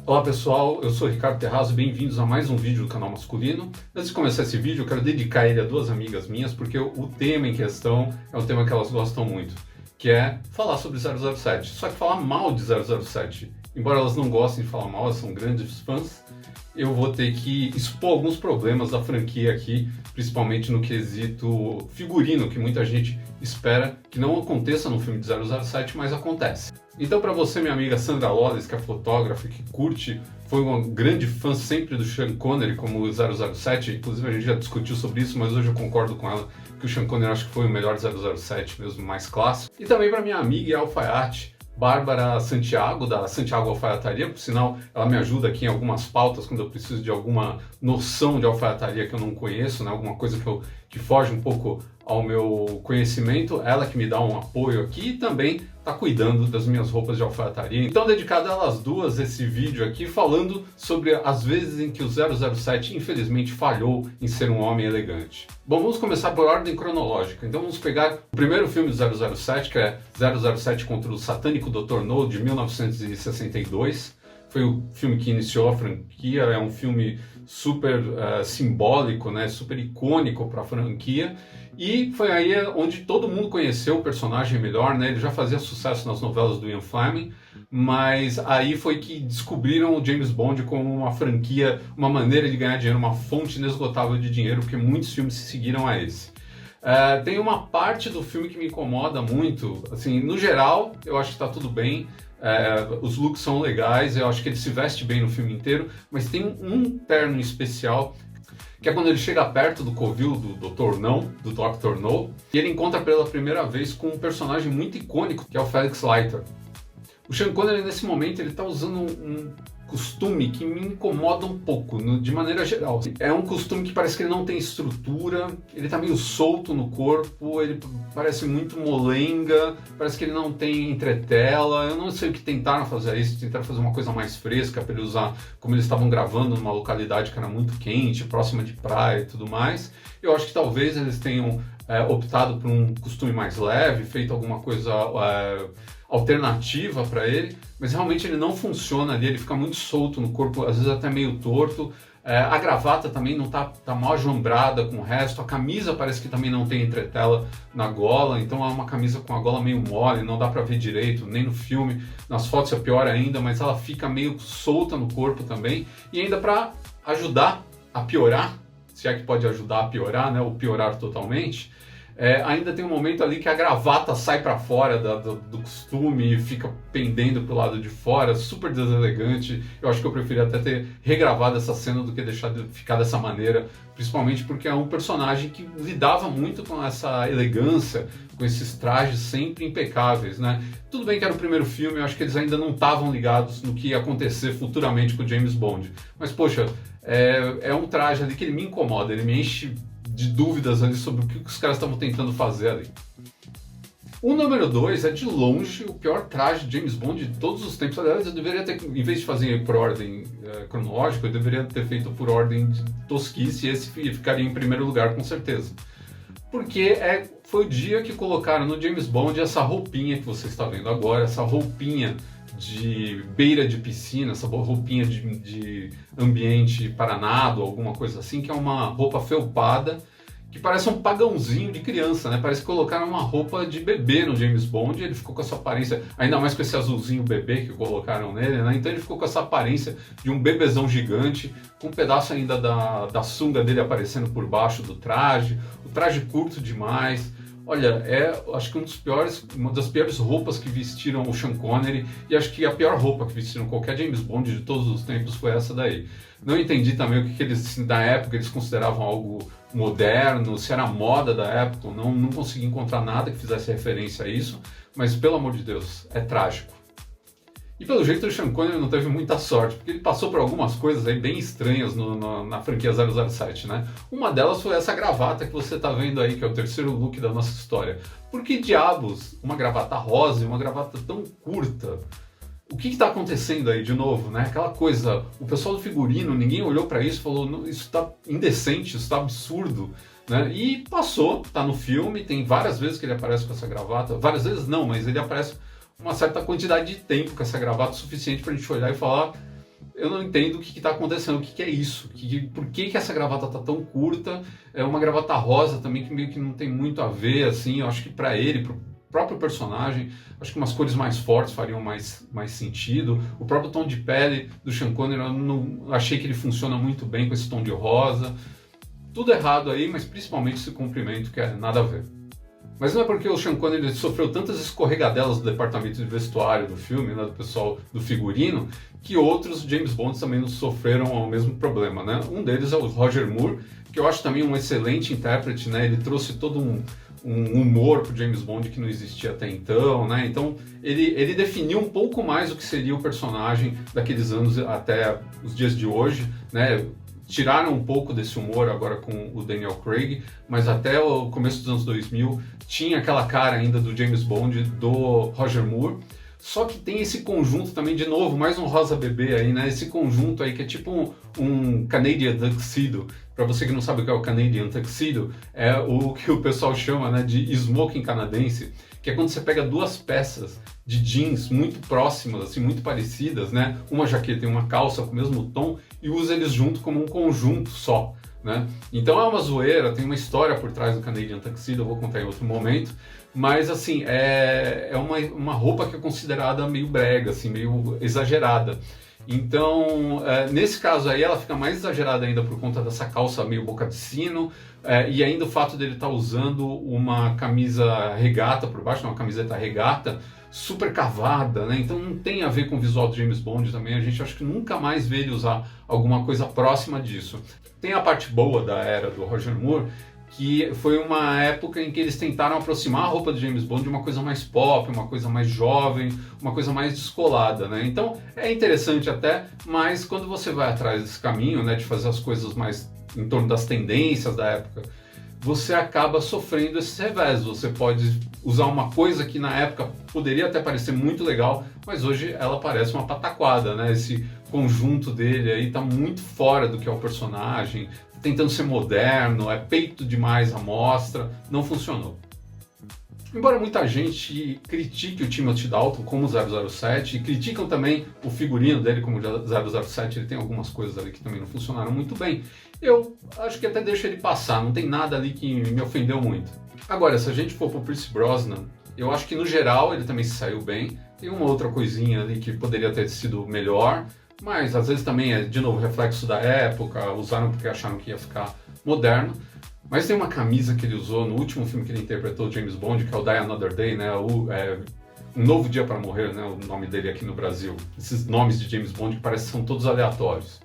Olá pessoal, eu sou Ricardo Terrazzo e bem-vindos a mais um vídeo do canal Masculino. Antes de começar esse vídeo, eu quero dedicar ele a duas amigas minhas, porque o tema em questão é um tema que elas gostam muito, que é falar sobre 007. Só que falar mal de 007. Embora elas não gostem de falar mal, elas são grandes fãs, eu vou ter que expor alguns problemas da franquia aqui, principalmente no quesito figurino, que muita gente espera que não aconteça no filme de 007, mas acontece. Então, para você, minha amiga Sandra Wallace, que é fotógrafa, que curte, foi uma grande fã sempre do Sean Connery como 007, inclusive a gente já discutiu sobre isso, mas hoje eu concordo com ela que o Sean Connery acho que foi o melhor 007 mesmo, mais clássico. E também para minha amiga e alfaiate, Bárbara Santiago, da Santiago Alfaiataria, por sinal, ela me ajuda aqui em algumas pautas quando eu preciso de alguma noção de alfaiataria que eu não conheço, né? Alguma coisa que foge um pouco ao meu conhecimento, ela que me dá um apoio aqui e também está cuidando das minhas roupas de alfaiataria. Então, dedicado a elas duas, esse vídeo aqui, falando sobre as vezes em que o 007 infelizmente falhou em ser um homem elegante. Bom, vamos começar por ordem cronológica. Então vamos pegar o primeiro filme do 007, que é 007 contra o Satânico Dr. No, de 1962. Foi o filme que iniciou a franquia, é um filme super simbólico, né, super icônico para a franquia. E foi aí onde todo mundo conheceu o personagem melhor, né? Ele já fazia sucesso nas novelas do Ian Fleming, mas aí foi que descobriram o James Bond como uma franquia, uma maneira de ganhar dinheiro, uma fonte inesgotável de dinheiro, porque muitos filmes se seguiram a esse. Tem uma parte do filme que me incomoda muito, assim, no geral, eu acho que está tudo bem. Os looks são legais, eu acho que ele se veste bem no filme inteiro, mas tem um terno especial, que é quando ele chega perto do covil do Dr. No, e ele encontra pela primeira vez com um personagem muito icônico, que é o Felix Leiter. O Sean Connery, nesse momento, ele está usando um costume que me incomoda um pouco, de maneira geral. É um costume que parece que ele não tem estrutura, ele está meio solto no corpo, ele parece muito molenga, parece que ele não tem entretela. Eu não sei o que tentaram fazer isso, tentaram fazer uma coisa mais fresca para ele usar, como eles estavam gravando numa localidade que era muito quente, próxima de praia e tudo mais. Eu acho que talvez eles tenham optado por um costume mais leve, feito alguma coisa alternativa para ele, mas realmente ele não funciona ali, ele fica muito solto no corpo, às vezes até meio torto. A gravata também não tá mal ajambrada com o resto, a camisa parece que também não tem entretela na gola, então é uma camisa com a gola meio mole, não dá para ver direito, nem no filme, nas fotos é pior ainda, mas ela fica meio solta no corpo também, e ainda para ajudar a piorar, se é que pode ajudar a piorar, né, ou piorar totalmente, ainda tem um momento ali que a gravata sai para fora do costume e fica pendendo pro lado de fora, super deselegante. Eu acho que eu preferia até ter regravado essa cena do que deixar de ficar dessa maneira, principalmente porque é um personagem que lidava muito com essa elegância, com esses trajes sempre impecáveis, né? Tudo bem que era o primeiro filme, eu acho que eles ainda não estavam ligados no que ia acontecer futuramente com o James Bond. Mas, poxa, é um traje ali que ele me incomoda, ele me enche de dúvidas ali sobre o que os caras estavam tentando fazer ali. O número 2 é de longe o pior traje de James Bond de todos os tempos. Aliás, eu deveria ter, em vez de fazer por ordem cronológica, eu deveria ter feito por ordem de tosquice, e esse ficaria em primeiro lugar com certeza. Porque foi o dia que colocaram no James Bond essa roupinha que você está vendo agora, essa roupinha de beira de piscina, essa roupinha de ambiente para nado, alguma coisa assim, que é uma roupa felpada, que parece um pagãozinho de criança, né? Parece que colocaram uma roupa de bebê no James Bond, e ele ficou com essa aparência, ainda mais com esse azulzinho bebê que colocaram nele, né? Então ele ficou com essa aparência de um bebezão gigante, com um pedaço ainda da sunga dele aparecendo por baixo do traje, o traje curto demais. Olha, acho que uma das piores roupas que vestiram o Sean Connery, e acho que a pior roupa que vestiram qualquer James Bond de todos os tempos foi essa daí. Não entendi também o que eles, na época, eles consideravam algo moderno, se era moda da época, não consegui encontrar nada que fizesse referência a isso, mas pelo amor de Deus, é trágico. E pelo jeito o Sean Connery não teve muita sorte, porque ele passou por algumas coisas aí bem estranhas na franquia 007, né? Uma delas foi essa gravata que você tá vendo aí, que é o terceiro look da nossa história. Por que diabos uma gravata rosa e uma gravata tão curta? O que está acontecendo aí de novo, né? Aquela coisa, o pessoal do figurino, ninguém olhou para isso e falou, isso está indecente, isso está absurdo, né? E passou, tá no filme, tem várias vezes que ele aparece com essa gravata, várias vezes não, mas ele aparece uma certa quantidade de tempo com essa gravata suficiente para a gente olhar e falar, eu não entendo o que está acontecendo, o que é isso, por que essa gravata tá tão curta, é uma gravata rosa também que meio que não tem muito a ver, assim, eu acho que para ele, pro próprio personagem, acho que umas cores mais fortes fariam mais sentido, o próprio tom de pele do Sean Connery, eu não achei que ele funciona muito bem com esse tom de rosa, tudo errado aí, mas principalmente esse comprimento que é nada a ver. Mas não é porque o Sean Connery sofreu tantas escorregadelas do departamento de vestuário do filme, né, do pessoal do figurino, que outros James Bonds também não sofreram o mesmo problema, né? Um deles é o Roger Moore, que eu acho também um excelente intérprete, né? Ele trouxe todo um humor pro James Bond que não existia até então, né? Então ele definiu um pouco mais o que seria o personagem daqueles anos até os dias de hoje, né? Tiraram um pouco desse humor agora com o Daniel Craig, mas até o começo dos anos 2000 tinha aquela cara ainda do James Bond, do Roger Moore. Só que tem esse conjunto também, de novo, mais um rosa bebê aí, né? Esse conjunto aí que é tipo um Canadian Tuxedo. Para você que não sabe o que é o Canadian Tuxedo, é o que o pessoal chama, né, de smoking canadense, que é quando você pega duas peças de jeans muito próximas, assim, muito parecidas, né? Uma jaqueta e uma calça com o mesmo tom e usa eles junto como um conjunto só, né? Então é uma zoeira, tem uma história por trás do Canadian Tuxedo, eu vou contar em outro momento, mas assim, é uma roupa que é considerada meio brega, assim, meio exagerada. Então, nesse caso aí, ela fica mais exagerada ainda por conta dessa calça meio boca de sino, e ainda o fato dele estar usando uma camisa regata por baixo, uma camiseta regata, super cavada, né? Então não tem a ver com o visual do James Bond também, a gente acho que nunca mais vê ele usar alguma coisa próxima disso. Tem a parte boa da era do Roger Moore, que foi uma época em que eles tentaram aproximar a roupa do James Bond de uma coisa mais pop, uma coisa mais jovem, uma coisa mais descolada, né? Então é interessante até, mas quando você vai atrás desse caminho, né, de fazer as coisas mais em torno das tendências da época, você acaba sofrendo esses revés. Você pode usar uma coisa que na época poderia até parecer muito legal, mas hoje ela parece uma pataquada, né? Esse conjunto dele aí tá muito fora do que é o personagem, tentando ser moderno, é peito demais a mostra, não funcionou. Embora muita gente critique o Timothy Dalton como 007 e criticam também o figurino dele como 007, ele tem algumas coisas ali que também não funcionaram muito bem, eu acho que até deixo ele passar, não tem nada ali que me ofendeu muito. Agora, se a gente for pro Pierce Brosnan, eu acho que no geral ele também se saiu bem, tem uma outra coisinha ali que poderia ter sido melhor, mas às vezes também é, de novo, reflexo da época, usaram porque acharam que ia ficar moderno. Mas tem uma camisa que ele usou no último filme que ele interpretou, James Bond, que é o Die Another Day, né? Um Novo Dia para Morrer, né? O nome dele aqui no Brasil. Esses nomes de James Bond que parecem que são todos aleatórios.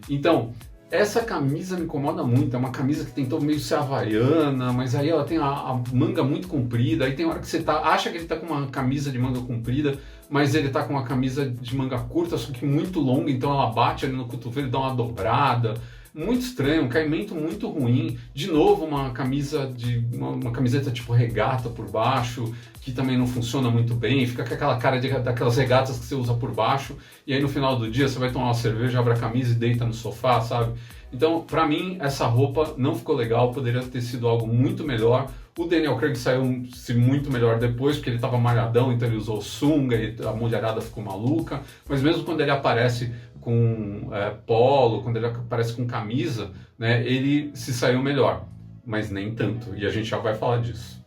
Então, essa camisa me incomoda muito, é uma camisa que tentou meio ser havaiana, mas aí ela tem a manga muito comprida, aí tem hora que você acha que ele tá com uma camisa de manga comprida, mas ele tá com uma camisa de manga curta, só que muito longa, então ela bate ali no cotovelo e dá uma dobrada. Muito estranho, um caimento muito ruim. De novo, uma camiseta tipo regata por baixo, que também não funciona muito bem. Fica com aquela cara daquelas regatas que você usa por baixo, e aí no final do dia você vai tomar uma cerveja, abre a camisa e deita no sofá, sabe? Então, pra mim, essa roupa não ficou legal, poderia ter sido algo muito melhor. O Daniel Craig saiu-se muito melhor depois, porque ele estava malhadão, então ele usou sunga e a mulherada ficou maluca. Mas mesmo quando ele aparece com polo, quando ele aparece com camisa, né, ele se saiu melhor, mas nem tanto, e a gente já vai falar disso.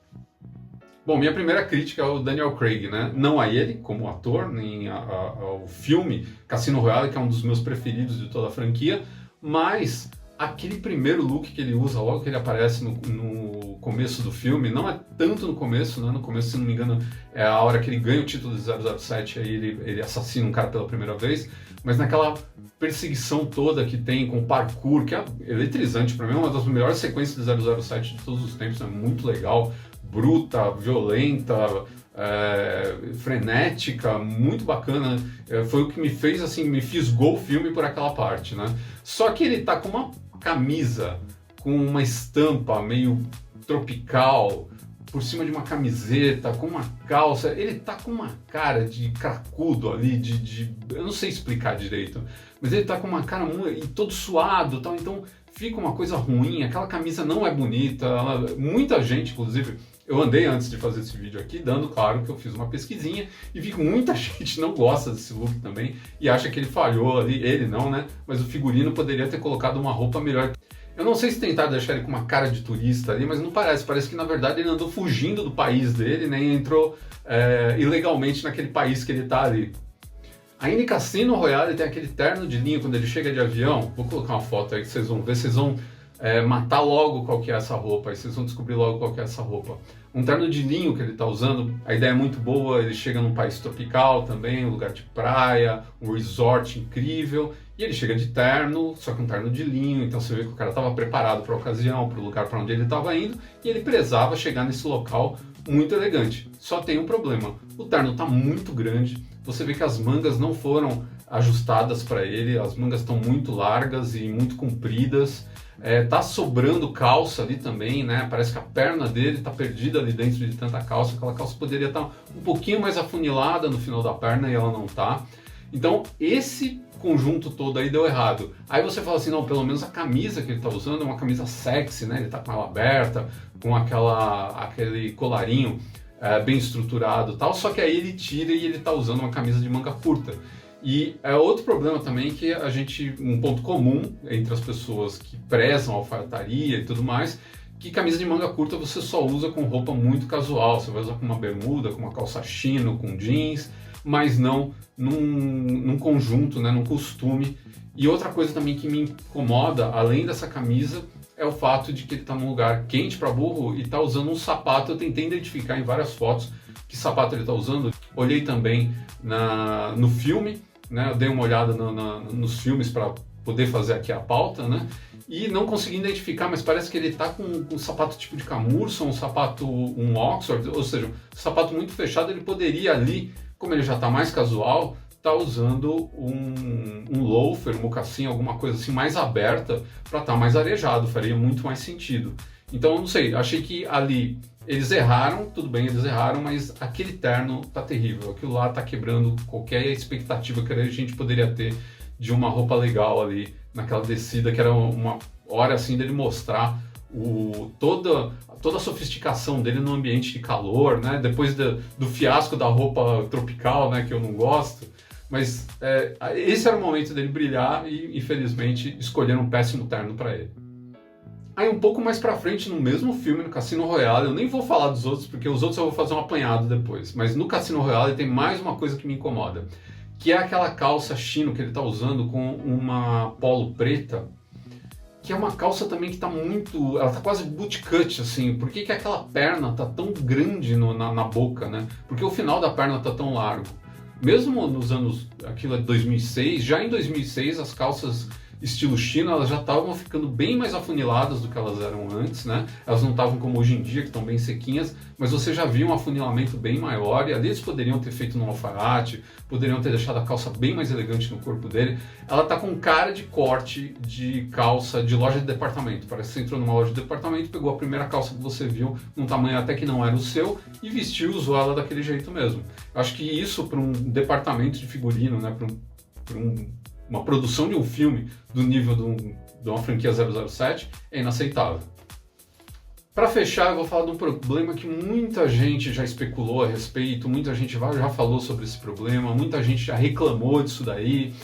Bom, minha primeira crítica é o Daniel Craig, né? Não a ele como ator, nem ao filme Cassino Royale, que é um dos meus preferidos de toda a franquia, mas aquele primeiro look que ele usa logo que ele aparece no começo do filme, não é tanto no começo, né? No começo, se não me engano, é a hora que ele ganha o título de 007, aí ele assassina um cara pela primeira vez, mas naquela perseguição toda que tem com parkour, que é eletrizante, para mim é uma das melhores sequências de 007 de todos os tempos, é muito legal, bruta, violenta, frenética, muito bacana, foi o que me fez, assim, me fisgou o filme por aquela parte, né? Só que ele tá com uma camisa, com uma estampa meio tropical, por cima de uma camiseta, com uma calça, ele tá com uma cara de cracudo ali, eu não sei explicar direito, mas ele tá com uma cara muito, todo suado, tal, então fica uma coisa ruim, aquela camisa não é bonita, muita gente, inclusive, eu andei antes de fazer esse vídeo aqui, dando claro que eu fiz uma pesquisinha e vi que muita gente não gosta desse look também e acha que ele falhou ali, ele não, né? Mas o figurino poderia ter colocado uma roupa melhor. Eu não sei se tentaram deixar ele com uma cara de turista ali, mas não parece. Parece que na verdade ele andou fugindo do país dele, né? E entrou ilegalmente naquele país que ele tá ali. Ainda em Cassino Royale tem aquele terno de linho quando ele chega de avião. Vou colocar uma foto aí que vocês vão ver, vocês vão matar logo qual que é essa roupa, aí vocês vão descobrir logo qual que é essa roupa. Um terno de linho que ele está usando, a ideia é muito boa, ele chega num país tropical também, um lugar de praia, um resort incrível, e ele chega de terno, só que um terno de linho, então você vê que o cara estava preparado para a ocasião, para o lugar para onde ele estava indo, e ele prezava chegar nesse local muito elegante. Só tem um problema, o terno está muito grande, você vê que as mangas não foram ajustadas para ele, as mangas estão muito largas e muito compridas, tá sobrando calça ali também, né? Parece que a perna dele tá perdida ali dentro de tanta calça, aquela calça poderia estar um pouquinho mais afunilada no final da perna e ela não tá. Então esse conjunto todo aí deu errado. Aí você fala assim, não, pelo menos a camisa que ele tá usando é uma camisa sexy, né? Ele tá com ela aberta, com aquele colarinho bem estruturado e tal, só que aí ele tira e ele tá usando uma camisa de manga curta. E é outro problema também que um ponto comum entre as pessoas que prezam a alfaiataria e tudo mais, que camisa de manga curta você só usa com roupa muito casual, você vai usar com uma bermuda, com uma calça chino, com jeans, mas não num conjunto, né, num costume. E outra coisa também que me incomoda, além dessa camisa, é o fato de que ele está num lugar quente para burro e está usando um sapato. Eu tentei identificar em várias fotos que sapato ele está usando, olhei também no filme, né? Eu dei uma olhada nos filmes para poder fazer aqui a pauta, né? E não consegui identificar, mas parece que ele está com um sapato tipo de camurça, um Oxford, ou seja, um sapato muito fechado. Ele poderia ali, como ele já está mais casual, tá usando um loafer, um mocassim, alguma coisa assim mais aberta para estar mais arejado, faria muito mais sentido. Então, não sei, achei que ali eles erraram, tudo bem, eles erraram, mas aquele terno tá terrível. Aquilo lá tá quebrando qualquer expectativa que a gente poderia ter de uma roupa legal ali naquela descida, que era uma hora assim dele mostrar toda a sofisticação dele no ambiente de calor, né? Depois do fiasco da roupa tropical, né, que eu não gosto. Mas esse era o momento dele brilhar e, infelizmente, escolheram um péssimo terno para ele. Aí um pouco mais pra frente, no mesmo filme, no Cassino Royale, eu nem vou falar dos outros, porque os outros eu vou fazer um apanhado depois, mas no Cassino Royale tem mais uma coisa que me incomoda, que é aquela calça chino que ele tá usando com uma polo preta, que é uma calça também que tá muito... ela tá quase bootcut, assim. Por que aquela perna tá tão grande na boca, né? Porque o final da perna tá tão largo. Mesmo nos anos... aquilo é 2006, já em 2006 as calças estilo China, elas já estavam ficando bem mais afuniladas do que elas eram antes, né? Elas não estavam como hoje em dia, que estão bem sequinhas, mas você já viu um afunilamento bem maior, e ali eles poderiam ter feito no alfaiate, poderiam ter deixado a calça bem mais elegante no corpo dele. Ela tá com cara de corte de calça de loja de departamento. Parece que você entrou numa loja de departamento, pegou a primeira calça que você viu, num tamanho até que não era o seu, e vestiu, usou ela daquele jeito mesmo. Eu acho que isso para um departamento de figurino, né? Para uma produção de um filme do nível de uma franquia 007 é inaceitável. Para fechar, eu vou falar de um problema que muita gente já especulou a respeito, muita gente já falou sobre esse problema, muita gente já reclamou disso daí.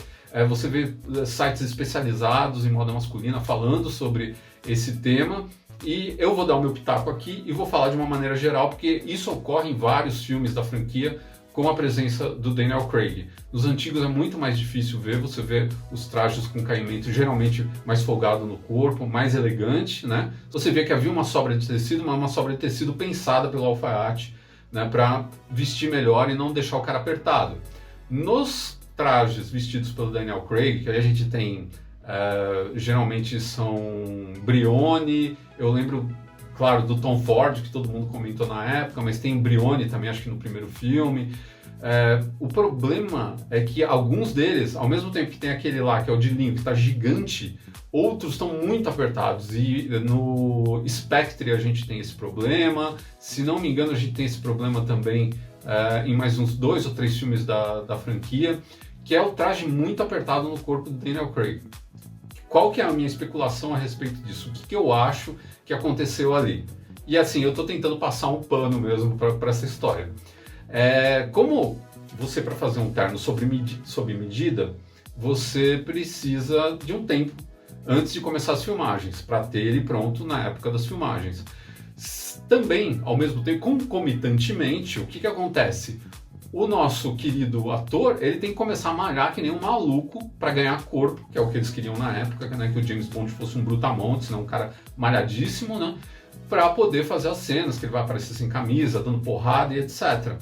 Você vê sites especializados em moda masculina falando sobre esse tema, e eu vou dar o meu pitaco aqui e vou falar de uma maneira geral, porque isso ocorre em vários filmes da franquia, com a presença do Daniel Craig. Nos antigos é muito mais difícil ver, você vê os trajes com caimento geralmente mais folgado no corpo, mais elegante, né? Você vê que havia uma sobra de tecido, mas uma sobra de tecido pensada pelo alfaiate, né, para vestir melhor e não deixar o cara apertado. Nos trajes vestidos pelo Daniel Craig, que aí a gente tem, geralmente são Brioni, eu lembro, claro, do Tom Ford, que todo mundo comentou na época, mas tem Brioni também, acho que no primeiro filme. O problema é que alguns deles, ao mesmo tempo que tem aquele lá, que é o de linho, que está gigante, outros estão muito apertados. E no Spectre a gente tem esse problema. Se não me engano, a gente tem esse problema também em mais uns 2 ou 3 filmes da franquia, que é o traje muito apertado no corpo do Daniel Craig. qual que é a minha especulação a respeito disso? O que eu acho que aconteceu ali? E assim, eu estou tentando passar um pano mesmo para essa história. Como você, para fazer um terno sob medida, você precisa de um tempo antes de começar as filmagens, para ter ele pronto na época das filmagens. Também, ao mesmo tempo, concomitantemente, o que acontece? O nosso querido ator, ele tem que começar a malhar que nem um maluco para ganhar corpo, que é o que eles queriam na época, né? Que o James Bond fosse um brutamontes, né? Um cara malhadíssimo, né? Para poder fazer as cenas, que ele vai aparecer sem camisa, dando porrada e etc.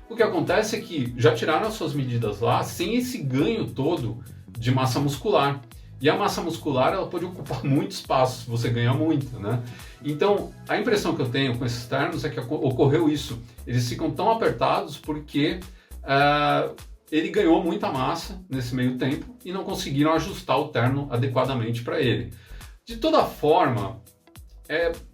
O que acontece é que já tiraram as suas medidas lá sem esse ganho todo de massa muscular. E a massa muscular, ela pode ocupar muito espaço, se você ganha muito, né? Então, a impressão que eu tenho com esses ternos é que ocorreu isso. Eles ficam tão apertados porque ele ganhou muita massa nesse meio tempo e não conseguiram ajustar o terno adequadamente para ele. De toda forma,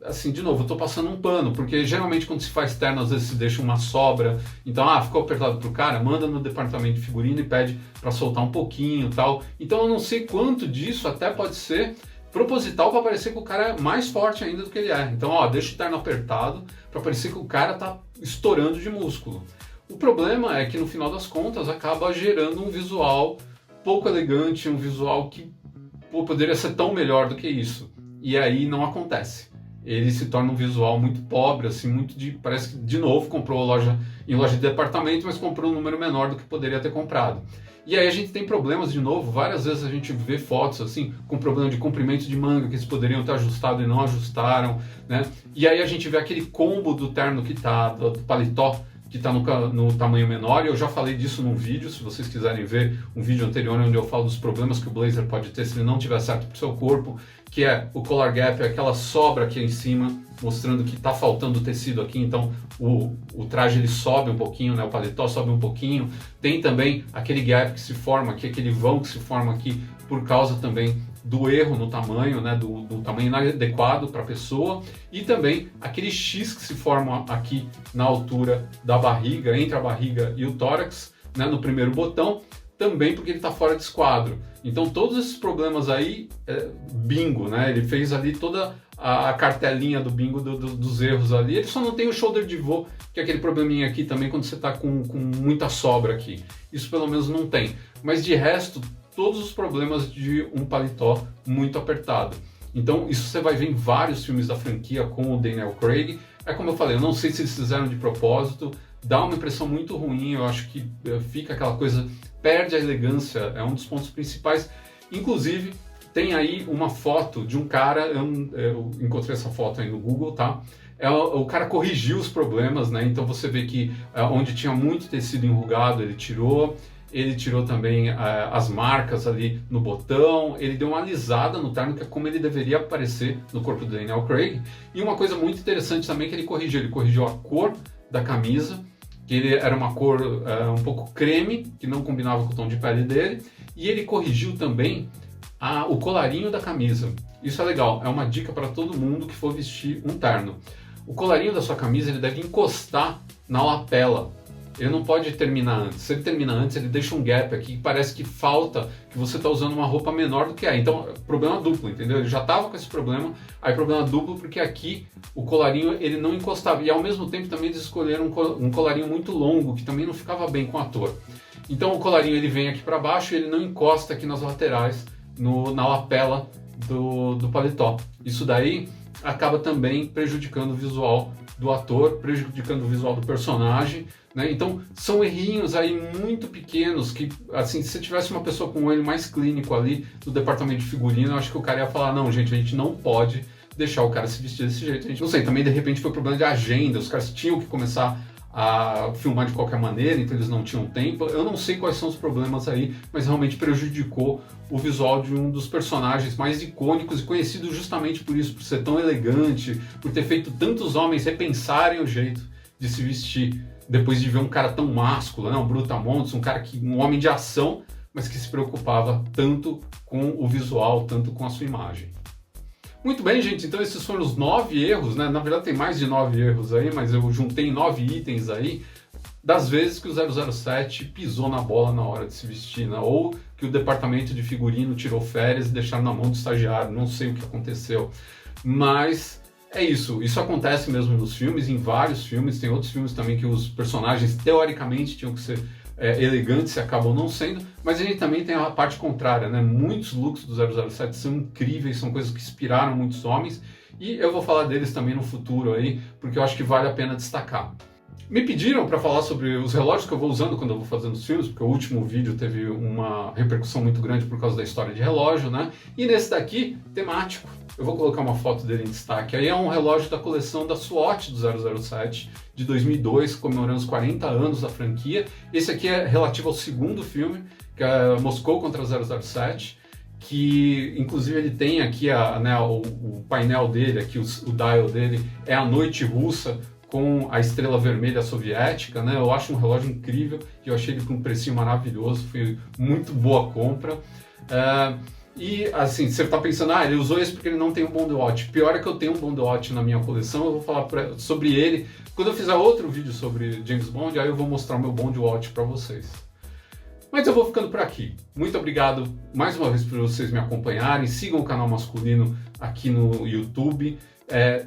assim, de novo, eu estou passando um pano, porque geralmente quando se faz terno, às vezes se deixa uma sobra, então, ficou apertado pro cara, manda no departamento de figurino e pede para soltar um pouquinho e tal. Então eu não sei quanto disso até pode ser proposital para parecer que o cara é mais forte ainda do que ele é. Então, deixa o terno apertado para parecer que o cara tá estourando de músculo. O problema é que no final das contas acaba gerando um visual pouco elegante, um visual que poderia ser tão melhor do que isso. E aí não acontece. Ele se torna um visual muito pobre, assim, parece que de novo comprou em loja de departamento, mas comprou um número menor do que poderia ter comprado. E aí a gente tem problemas de novo, várias vezes a gente vê fotos assim, com problema de comprimento de manga, que eles poderiam ter ajustado e não ajustaram, né? E aí a gente vê aquele combo do terno que tá, do paletó, que está no tamanho menor, e eu já falei disso num vídeo, se vocês quiserem ver um vídeo anterior onde eu falo dos problemas que o blazer pode ter se ele não tiver certo para o seu corpo, que é o collar gap, é aquela sobra aqui em cima, mostrando que está faltando tecido aqui, então o traje ele sobe um pouquinho, né? O paletó sobe um pouquinho. Tem também aquele gap que se forma aqui, aquele vão que se forma aqui por causa também do erro no tamanho, né? do tamanho inadequado para a pessoa, e também aquele X que se forma aqui na altura da barriga, entre a barriga e o tórax, né? No primeiro botão, também porque ele está fora de esquadro. Então todos esses problemas aí, bingo, né? Ele fez ali toda a cartelinha do bingo dos erros ali. Ele só não tem o shoulder pivot, que é aquele probleminha aqui também quando você está com muita sobra aqui. Isso pelo menos não tem. Mas de resto, todos os problemas de um paletó muito apertado. Então isso você vai ver em vários filmes da franquia com o Daniel Craig. É como eu falei, eu não sei se eles fizeram de propósito, dá uma impressão muito ruim, eu acho que fica aquela coisa, perde a elegância, é um dos pontos principais. Inclusive, tem aí uma foto de um cara, eu encontrei essa foto aí no Google, tá? O cara corrigiu os problemas, né? Então você vê que onde tinha muito tecido enrugado, ele tirou também as marcas ali no botão, ele deu uma alisada no terno, que é como ele deveria aparecer no corpo do Daniel Craig. E uma coisa muito interessante também que ele corrigiu a cor da camisa, que ele era uma cor um pouco creme, que não combinava com o tom de pele dele, e ele corrigiu também o colarinho da camisa. Isso é legal, é uma dica para todo mundo que for vestir um terno. O colarinho da sua camisa ele deve encostar na lapela, ele não pode terminar antes. Se ele termina antes, ele deixa um gap aqui que parece que falta, que você está usando uma roupa menor do que é. Então, problema duplo, entendeu? Ele já estava com esse problema, aí problema duplo porque aqui o colarinho ele não encostava. E ao mesmo tempo também eles escolheram um colarinho muito longo, que também não ficava bem com o ator. Então o colarinho ele vem aqui para baixo e ele não encosta aqui nas laterais, na lapela do paletó. Isso daí acaba também prejudicando o visual do ator, prejudicando o visual do personagem, né? Então são errinhos aí muito pequenos que, assim, se tivesse uma pessoa com um olho mais clínico ali do departamento de figurino, eu acho que o cara ia falar, não, gente, a gente não pode deixar o cara se vestir desse jeito. A gente não sei, também de repente foi problema de agenda, os caras tinham que começar a filmar de qualquer maneira, então eles não tinham tempo. Eu não sei quais são os problemas aí, mas realmente prejudicou o visual de um dos personagens mais icônicos e conhecido justamente por isso, por ser tão elegante, por ter feito tantos homens repensarem o jeito de se vestir depois de ver um cara tão másculo, né? Um brutamontes, um homem de ação, mas que se preocupava tanto com o visual, tanto com a sua imagem. Muito bem, gente, então esses foram os 9 erros, né? Na verdade tem mais de 9 erros aí, mas eu juntei 9 itens aí das vezes que o 007 pisou na bola na hora de se vestir, né? Ou que que o departamento de figurino tirou férias e deixaram na mão do estagiário, não sei o que aconteceu. Mas é isso acontece mesmo nos filmes, em vários filmes, tem outros filmes também que os personagens teoricamente tinham que ser elegantes e acabam não sendo, mas a gente também tem a parte contrária, né? Muitos looks do 007 são incríveis, são coisas que inspiraram muitos homens, e eu vou falar deles também no futuro aí, porque eu acho que vale a pena destacar. Me pediram para falar sobre os relógios que eu vou usando quando eu vou fazendo os filmes, porque o último vídeo teve uma repercussão muito grande por causa da história de relógio, né? E nesse daqui, temático, eu vou colocar uma foto dele em destaque. Aí é um relógio da coleção da SWAT do 007, de 2002, comemorando os 40 anos da franquia. Esse aqui é relativo ao segundo filme, que é Moscou contra 007, que inclusive ele tem aqui o painel dele, aqui o dial dele, é a noite russa, com a estrela vermelha soviética, né? Eu acho um relógio incrível e eu achei ele com um precinho maravilhoso, foi muito boa compra. E assim, você está pensando, ele usou esse porque ele não tem um Bond Watch. Pior é que eu tenho um Bond Watch na minha coleção, eu vou falar sobre ele. Quando eu fizer outro vídeo sobre James Bond, aí eu vou mostrar o meu Bond Watch para vocês. Mas eu vou ficando por aqui. Muito obrigado mais uma vez por vocês me acompanharem. Sigam o canal Masculino aqui no YouTube.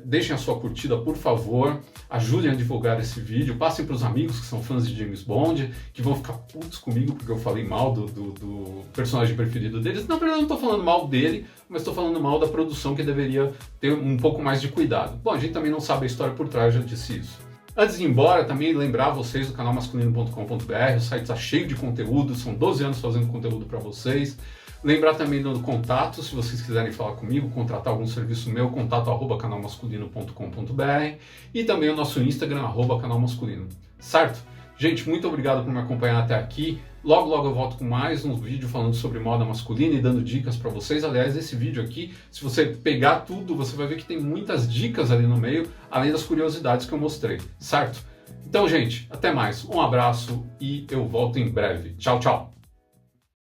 Deixem a sua curtida, por favor, ajudem a divulgar esse vídeo, passem para os amigos que são fãs de James Bond, que vão ficar putos comigo porque eu falei mal do personagem preferido deles. Na verdade, eu não estou falando mal dele, mas estou falando mal da produção, que deveria ter um pouco mais de cuidado. Bom, a gente também não sabe a história por trás, já disse isso. Antes de ir embora, também lembrar vocês do canal masculino.com.br, o site está cheio de conteúdo, são 12 anos fazendo conteúdo para vocês. Lembrar também do contato, se vocês quiserem falar comigo, contratar algum serviço meu, contato@canalmasculino.com.br, e também o nosso Instagram, @canalmasculino. Certo? Gente, muito obrigado por me acompanhar até aqui. Logo, logo eu volto com mais um vídeo falando sobre moda masculina e dando dicas para vocês. Aliás, esse vídeo aqui, se você pegar tudo, você vai ver que tem muitas dicas ali no meio, além das curiosidades que eu mostrei, certo? Então, gente, até mais. Um abraço e eu volto em breve. Tchau, tchau!